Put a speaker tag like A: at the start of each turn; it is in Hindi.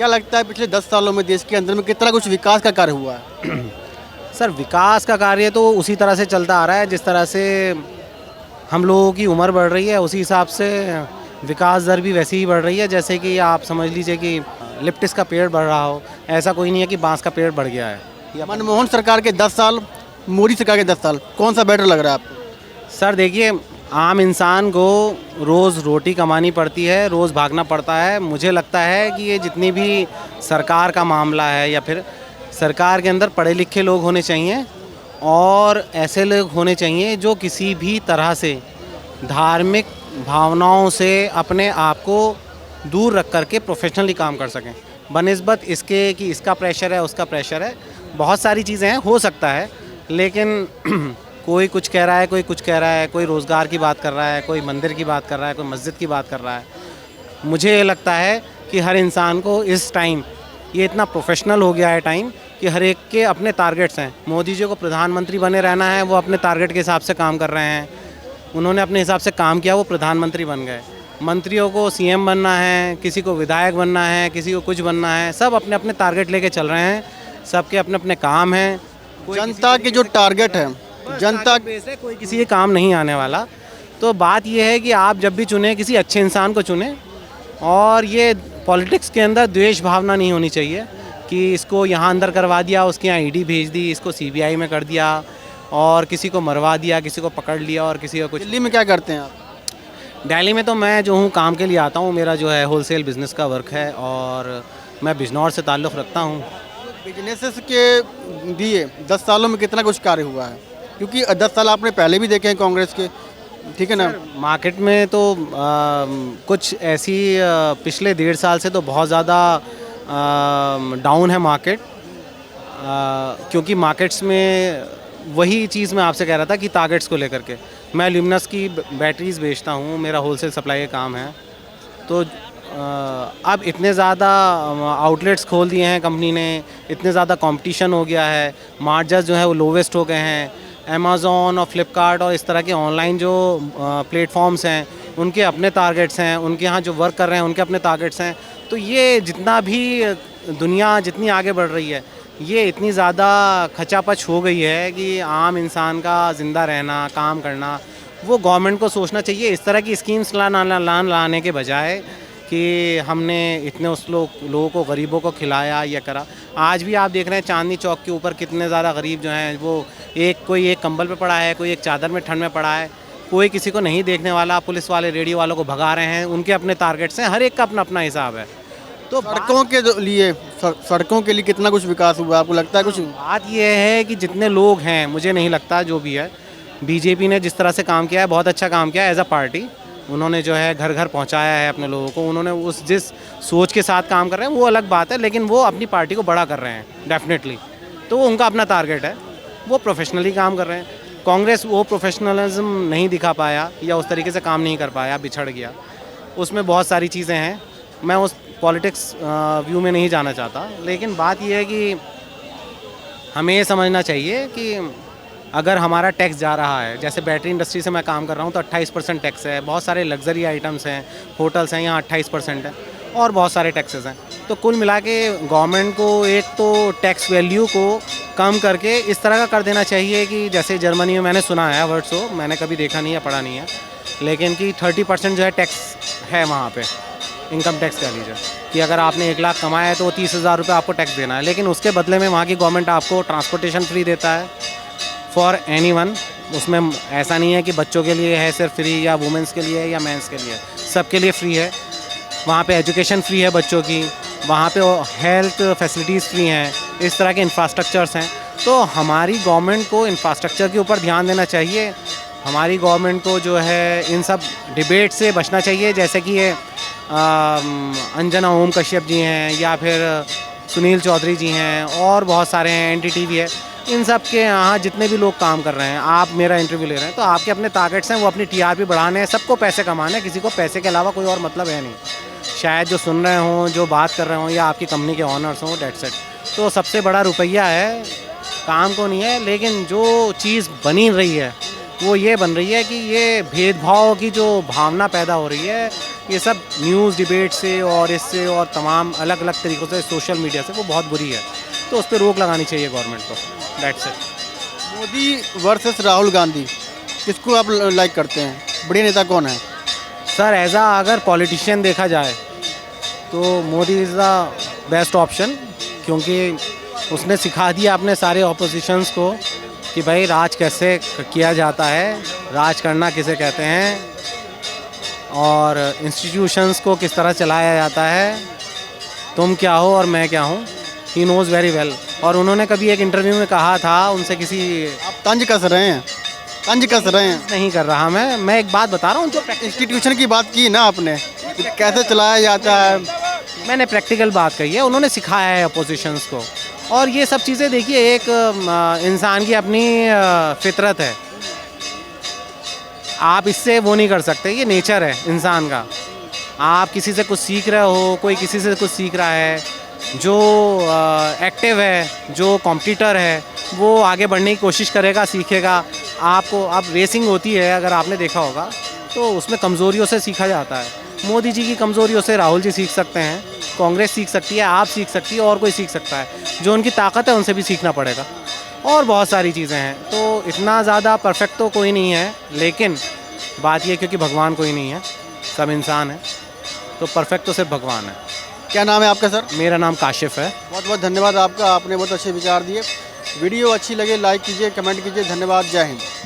A: क्या लगता है पिछले 10 सालों में देश के अंदर में कितना कुछ विकास का कार्य हुआ है?
B: सर विकास का कार्य तो उसी तरह से चलता आ रहा है जिस तरह से हम लोगों की उम्र बढ़ रही है, उसी हिसाब से विकास दर भी वैसी ही बढ़ रही है। जैसे कि आप समझ लीजिए कि लिप्टिस का पेड़ बढ़ रहा हो, ऐसा कोई नहीं है कि बांस का पेड़ बढ़ गया है।
A: मनमोहन सरकार के 10 साल, मोदी सरकार के 10 साल, कौन सा बेटर लग रहा है आपको?
B: सर देखिए, आम इंसान को रोज़ रोटी कमानी पड़ती है, रोज़ भागना पड़ता है। मुझे लगता है कि ये जितनी भी सरकार का मामला है या फिर सरकार के अंदर पढ़े लिखे लोग होने चाहिए और ऐसे लोग होने चाहिए जो किसी भी तरह से धार्मिक भावनाओं से अपने आप को दूर रख करके प्रोफेशनली काम कर सकें। बनिस्बत इसके कि इसका प्रेशर है, उसका प्रेशर है, बहुत सारी चीज़ें हैं, हो सकता है, लेकिन कोई कुछ कह रहा है, कोई कुछ कह रहा है, कोई रोज़गार की बात कर रहा है, कोई मंदिर की बात कर रहा है, कोई मस्जिद की बात कर रहा है। मुझे ये लगता है कि हर इंसान को इस टाइम ये इतना प्रोफेशनल हो गया है टाइम कि हर एक के अपने टारगेट्स हैं। मोदी जी को प्रधानमंत्री बने रहना है, वो अपने टारगेट के हिसाब से काम कर रहे हैं। उन्होंने अपने हिसाब से काम किया, वो प्रधानमंत्री बन गए। मंत्रियों को सीएम बनना है, किसी को विधायक बनना है, किसी को कुछ बनना है, सब अपने अपने टारगेट लेके चल रहे हैं। सबके अपने अपने काम हैं।
A: जनता के जो टारगेट है, जनता
B: से कोई किसी के काम नहीं आने वाला। तो बात यह है कि आप जब भी चुने किसी अच्छे इंसान को चुने, और ये पॉलिटिक्स के अंदर द्वेष भावना नहीं होनी चाहिए कि इसको यहाँ अंदर करवा दिया, उसके यहाँ ईडी भेज दी, इसको सीबीआई में कर दिया और किसी को मरवा दिया, किसी को पकड़ लिया और किसी का कुछ।
A: दिल्ली में क्या करते हैं आप?
B: दिल्ली में तो मैं जो हूँ काम के लिए आता हूँ, मेरा जो है होलसेल बिज़नेस का वर्क है और मैं बिजनौर से ताल्लुक़ रखता हूँ।
A: बिजनेसेस के दिए 10 सालों में कितना कुछ कार्य हुआ है? क्योंकि 10 साल आपने पहले भी देखे हैं कांग्रेस के, ठीक है ना?
B: मार्केट में तो कुछ ऐसी पिछले 1.5 साल से तो बहुत ज़्यादा डाउन है मार्केट, क्योंकि मार्केट्स में वही चीज़ मैं आपसे कह रहा था कि टारगेट्स को लेकर के मैं ल्यूमिनस की बैटरीज़ बेचता हूँ, मेरा होलसेल सप्लाई का काम है। तो अब इतने ज़्यादा आउटलेट्स खोल दिए हैं कंपनी ने, इतने ज़्यादा कंपटीशन हो गया है, मार्जिन्स जो है वो लोवेस्ट हो गए हैं। अमेज़ॉन और फ्लिपकार्ट और इस तरह के ऑनलाइन जो प्लेटफॉर्म्स हैं उनके अपने टारगेट्स हैं, उनके यहाँ जो वर्क कर रहे हैं उनके अपने टारगेट्स हैं। तो ये जितना भी दुनिया जितनी आगे बढ़ रही है, ये इतनी ज़्यादा खचापच हो गई है कि आम इंसान का ज़िंदा रहना, काम करना, वो गवर्नमेंट को सोचना चाहिए इस तरह की स्कीम्स लाने के बजाय कि हमने इतने उस लोगों को, गरीबों को खिलाया या करा। आज भी आप देख रहे हैं चांदनी चौक के ऊपर कितने ज़्यादा गरीब जो हैं वो कोई एक कंबल पे पड़ा है, कोई एक चादर में ठंड में पड़ा है, कोई किसी को नहीं देखने वाला। पुलिस वाले रेडियो वालों को भगा रहे हैं, उनके अपने टारगेट्स हैं, हर एक का अपना अपना हिसाब है। तो
A: सड़कों के लिए कितना कुछ विकास हुआ, आपको लगता है कुछ?
B: बात यह है कि जितने लोग हैं, मुझे नहीं लगता, जो भी है, बीजेपी ने जिस तरह से काम किया है बहुत अच्छा काम किया है। एज अ पार्टी उन्होंने जो है घर घर पहुंचाया है अपने लोगों को, उन्होंने उस जिस सोच के साथ काम कर रहे हैं वो अलग बात है, लेकिन वो अपनी पार्टी को बड़ा कर रहे हैं डेफिनेटली। तो वो उनका अपना टारगेट है, वो प्रोफेशनली काम कर रहे हैं। कांग्रेस वो प्रोफेशनलिज्म नहीं दिखा पाया या उस तरीके से काम नहीं कर पाया, बिछड़ गया। उसमें बहुत सारी चीज़ें हैं, मैं उस पॉलिटिक्स व्यू में नहीं जाना चाहता, लेकिन बात यह है कि हमें ये समझना चाहिए कि अगर हमारा टैक्स जा रहा है, जैसे बैटरी इंडस्ट्री से मैं काम कर रहा हूँ तो 28% टैक्स है, बहुत सारे लग्जरी आइटम्स हैं, होटल्स हैं, यहाँ 28% है और बहुत सारे टैक्सेस हैं। तो कुल मिला के गवर्नमेंट को एक तो टैक्स वैल्यू को कम करके इस तरह का कर देना चाहिए कि जैसे जर्मनी में मैंने सुना है वर्ड्स हो, मैंने कभी देखा नहीं है, पढ़ा नहीं है, लेकिन कि 30% जो है टैक्स है वहाँ पे, इनकम टैक्स कह लीजिए, कि अगर आपने 1 लाख कमाया है तो 30,000 रुपये आपको टैक्स देना है, लेकिन उसके बदले में वहाँ की गवर्नमेंट आपको ट्रांसपोर्टेशन फ्री देता है फॉर एनीवन। उसमें ऐसा नहीं है कि बच्चों के लिए है सिर्फ फ्री या वुमेंस के लिए या मेंस के लिए, सबके लिए फ्री है। वहाँ पे एजुकेशन फ्री है बच्चों की, वहाँ पे हेल्थ फैसिलिटीज़ फ्री हैं, इस तरह के इंफ्रास्ट्रक्चर्स हैं। तो हमारी गवर्नमेंट को इंफ्रास्ट्रक्चर के ऊपर ध्यान देना चाहिए। हमारी गवर्नमेंट को जो है इन सब डिबेट से बचना चाहिए, जैसे कि ये अंजना ओम कश्यप जी हैं या फिर सुनील चौधरी जी हैं और बहुत सारे हैं, एनडीटीवी है, इन सब के यहाँ जितने भी लोग काम कर रहे हैं, आप मेरा इंटरव्यू ले रहे हैं तो आपके अपने टारगेट्स हैं, वो अपनी टीआरपी बढ़ाने हैं, सबको पैसे कमाने हैं, किसी को पैसे के अलावा कोई और मतलब है नहीं। शायद जो सुन रहे हों, जो बात कर रहे हों या आपकी कंपनी के ऑनर्स हों, डेट्स इट। तो सबसे बड़ा रुपया है, काम को नहीं है। लेकिन जो चीज़ बनी रही है वो ये बन रही है कि ये भेदभाव की जो भावना पैदा हो रही है ये सब न्यूज़ डिबेट से और इससे और तमाम अलग अलग तरीक़ों से सोशल मीडिया से वो बहुत बुरी है, तो उस पर रोक लगानी चाहिए गवर्नमेंट को। That's it.
A: Modi versus Rahul Gandhi, किसको आप लाइक करते हैं? बड़े नेता कौन है?
B: सर अगर पॉलिटिशियन देखा जाए तो Modi is the best option, क्योंकि उसने सिखा दिया अपने सारे ऑपोजिशंस को कि भाई राज कैसे किया जाता है, राज करना किसे कहते हैं, और इंस्टीट्यूशंस को किस तरह चलाया जाता है, तुम क्या हो और मैं क्या हूँ, ही नोज़ वेरी वेल। और उन्होंने कभी एक इंटरव्यू में कहा था, उनसे किसी
A: आप तंज कस रहे हैं, तंज कस रहे हैं।
B: नहीं कर रहा मैं एक बात बता रहा हूँ जो
A: इंस्टीट्यूशन की बात की ना आपने, कि कैसे चलाया जाता है।
B: मैंने प्रैक्टिकल बात कही है, उन्होंने सिखाया है अपोजिशंस को। और ये सब चीज़ें देखिए, एक इंसान की अपनी फितरत है, आप इससे वो नहीं कर सकते, ये नेचर है इंसान का। आप किसी से कुछ सीख रहे हो, कोई किसी से कुछ सीख रहा है, जो एक्टिव है, जो कॉम्पिटिटर है, वो आगे बढ़ने की कोशिश करेगा, सीखेगा। आपको अब रेसिंग होती है, अगर आपने देखा होगा, तो उसमें कमज़ोरियों से सीखा जाता है। मोदी जी की कमज़ोरियों से राहुल जी सीख सकते हैं, कांग्रेस सीख सकती है, आप सीख सकती है, और कोई सीख सकता है। जो उनकी ताकत है उनसे भी सीखना पड़ेगा, और बहुत सारी चीज़ें हैं। तो इतना ज़्यादा परफेक्ट तो कोई नहीं है, लेकिन बात यह क्योंकि भगवान कोई नहीं है, सब इंसान है, तो परफेक्ट तो सिर्फ भगवान है।
A: क्या नाम है आपका सर?
B: मेरा नाम काशिफ है।
A: बहुत बहुत धन्यवाद आपका, आपने बहुत अच्छे विचार दिए। वीडियो अच्छी लगे लाइक कीजिए, कमेंट कीजिए। धन्यवाद, जय हिंद।